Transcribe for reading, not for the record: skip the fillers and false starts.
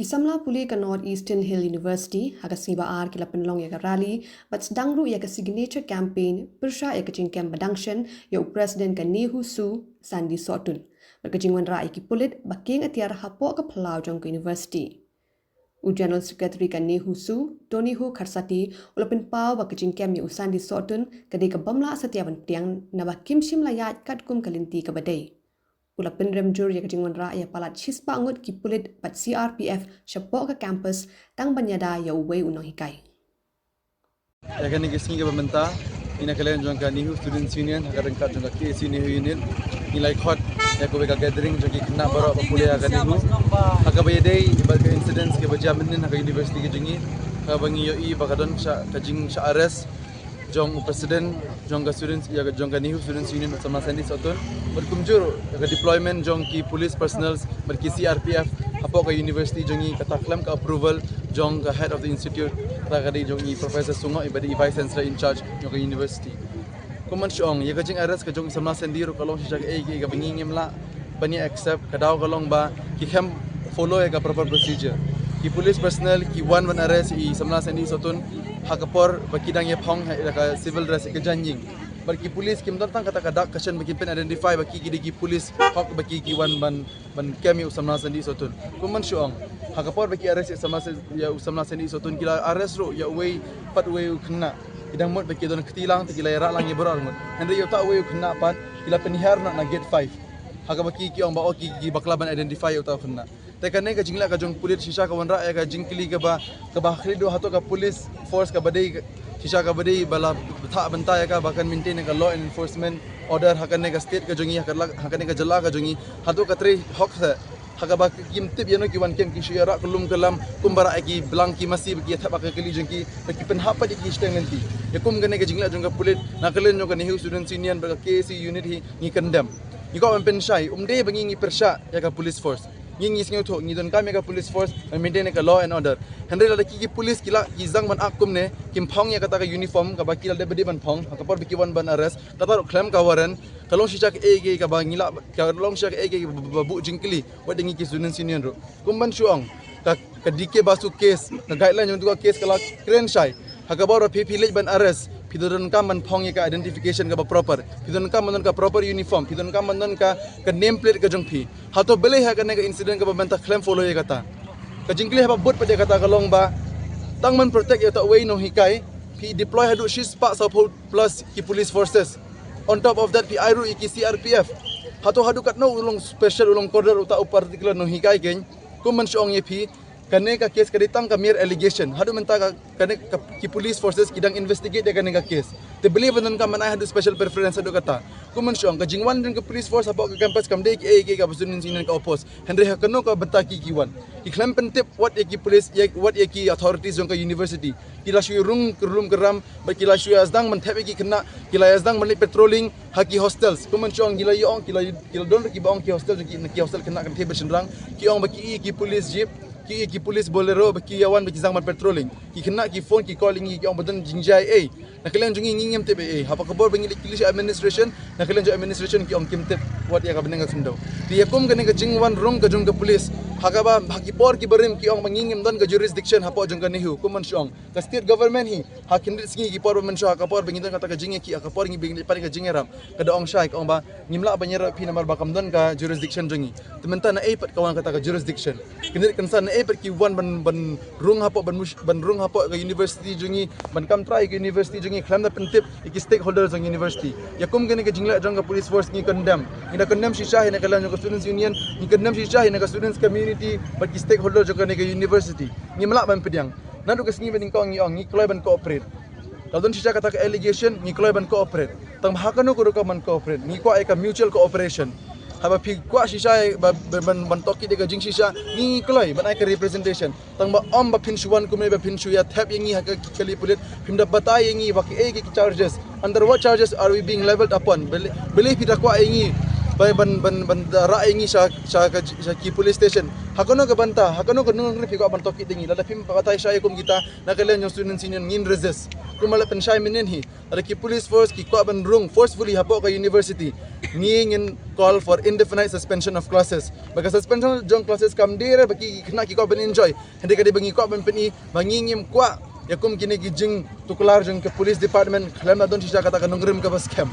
Isamla puli ke North Eastern Hill University haga siba ar kila penlong ya ke rally but sedangru ya ke signature campaign persha ya ke jingkem badangshan ya presiden ke Nehu Su Sandi Sotun berkejingwan rai ki pulit baking atiar hapo ke pelau jong ke university. General Secretary ke Nehu Su Tony Hu Kharsati ulapin pau bakejingkem ya Sandi Sotun kedai ke bamla setiawan tiang na bakim shim layat kadkum kalinti ke badai. Pula penremjur ya kejingwan rakyat palat chispa angut ki pulit pat CRPF syapok ke kampus tang banyada ya uwei unang hikai. Ya kan ngising ke pemerintah ina kalian jongka Nehu Students Union agar rengkat jongka KSU Nehu Union nilai khot ya ko bega gathering jongki kena barak popular akan Nehu haka bayadai ibaga incidents ke bajamenin haka university ke jingi ka bangi yo i bakadon sha kajing sha arrest jong presiden jongka students ya jongka Nehu Students Union sama Sandi Sotun berkumjur ke deployment jong ki police personals berki CRPF apa ke university jongi kata klaim ke approval jong ke head of the institute ragadi jongi professor Sungo ibadi vice chancellor in charge jong ke university kuman syong ya kajing arrest ke jong sama Sandi ro kalong sejak ke bingingim la bani accept kadau kalong ba ki kham follow ya ke proper procedure ki police personnel ki one arrest i sama Sandi Sotun hakapor bakidang ye phong ka civil dress ke janjing bagi polis kim tentang kata-kata kasan bagi pen identify bagi ki polis hak bagi ki wan ban kami usamna Sandi Sotun kuman syong hakapor bagi arrest sama ya usamna Sandi Sotun kila arrest ro ya way pat way kena idang mot bagi don ketilang kila rak lang ye boror mot henry yo ta way kena pat kila penihar na gate 5 haka bagi ki ong ba ki baklaban identify yo ta kena tekane ka jingla ka jong pulit shisha ka wanra ya ka jingkili ka ba khrido hato ka police force ka badai shisha ka badai bala tha banta ya ka bahkan maintain ka law enforcement order hakane ka state ka jongi hakane ka jala ka jongi hato ka tre hok sa haka ba kim tip yano ki wan kem ki shira kulum kalam kumbara ki blang ki masih bagi tha ba ka kali jongi ki pen hapa di ki stenganti ya kum gane ka jingla jong ka pulit na kalen jong ka Nehu Students Union ba KC unit hi ni condemn ni ko pen shai umde bangi ni persha ya ka police force ngi singo tho ngi don kami ka police force maintain ka law and order henry la ki police kila ki zang ban akum ne kim phong ya kata ka uniform ka bakil de bedi ban phong ka por biki wan ban arrest kata claim ka waran kalong shijak ege ka bangila ka long shak ege babu jingkili wadengi ki students union ro kumban shuang ka dike basu case na guideline yung case kala kren shai hakabor pipilej ban arrest pidon ka man phong ka identification ka ba proper pidon ka man ka proper uniform pidon ka man ka name plate ka jong phi hato bele ha ka incident ka ba banta claim follow ye kata ka jingkli ha ba bot pa kata kalong ba tang man protect ya ta way no hikai pi deploy hadu shis pa support plus ki police forces on top of that pi iru ki CRPF hato hadu kat no ulong special ulong corridor uta particular no hikai ken kuman syong ye pi kane ka case kaditang ka mere allegation hadu menta ka kane ki police forces kidang investigate ya kane ka case te believe nan ka manay hadu special preference hadu kata kuman syong ka jingwan din ka police force apa ka campus kam de ki ka student sinin ka opos henry ha kano ka bata ki kiwan ki claim pentip what ki police what ki authorities jong ka university kila shu room keram ba kila shu asdang man thebe ki kena kila asdang man patrolling haki hostels kuman syong kila yong kila don ki baong ki hostel ki hostel kena kan thebe senrang ki ong ba ki police jeep ki police bolero baki yawan baki zangman patrolling ki kena ki phone ki calling ki ong badan jingjai na kalian jungi ngingem tebe hapa kabor bangi kilisi administration na kalian jo administration ki ong kimtep wat ya ka benenga sundo di yakum gane ka jingwan rong ka jong ka police hakaba haki por ki berim ki ong mangingem don ka jurisdiction hapa jong ka Nehu kuman syong ka state government hi hakin singi ki por men syo hakapor bangi don kata ka jingi ki hakapor ngi bangi pare ka jingeram ka daong syai ka ong ba ngimla banyera pi namar bakam don ka jurisdiction jongi tementa na pat kawan kata ka jurisdiction kinir kansan perki wan ban rung hapo ban rung hapo ke university jungi ban kam try ke university jungi claim da pentip ki stakeholders ng university yakum gane ke jingla jong ka police force ni condemn ina condemn shisha ina kalan jong students union ni condemn shisha ina ka students community ban ki stakeholder jong ka university ni malak ban pediang nadu ke singi ban kong ni kloy ban cooperate kadon shisha kata ka allegation ni kloy ban cooperate tang hakano ko ka man cooperate ni ko ay ka mutual cooperation haba pi kwa shisha ban toki de jing shisha ni kloi ban ai ka representation tang ba om ba pinsuan ku me ba pinsu ya thap yangi ha ka kali pulit pinda batai yangi ba ki charges under what charges are we being leveled upon believe ita kwa yangi ban ra yangi sa ki police station hakono ka banta hakono ka nung pi kwa ban toki dingi lada pim batai shay kum kita na kalen yung students union ngin resist kumala pen shay minen hi ada ki police force ki kwa ban rung forcefully hapo ka university ngingin call for indefinite suspension of classes. Bagi suspension jong classes kam dire bagi kena ki ko ben enjoy. Hende ka di bangi ko ben peni bangingim kwa yakum kini gijing tukular jong ke police department klema don sisa kata kanungrim ka bas camp.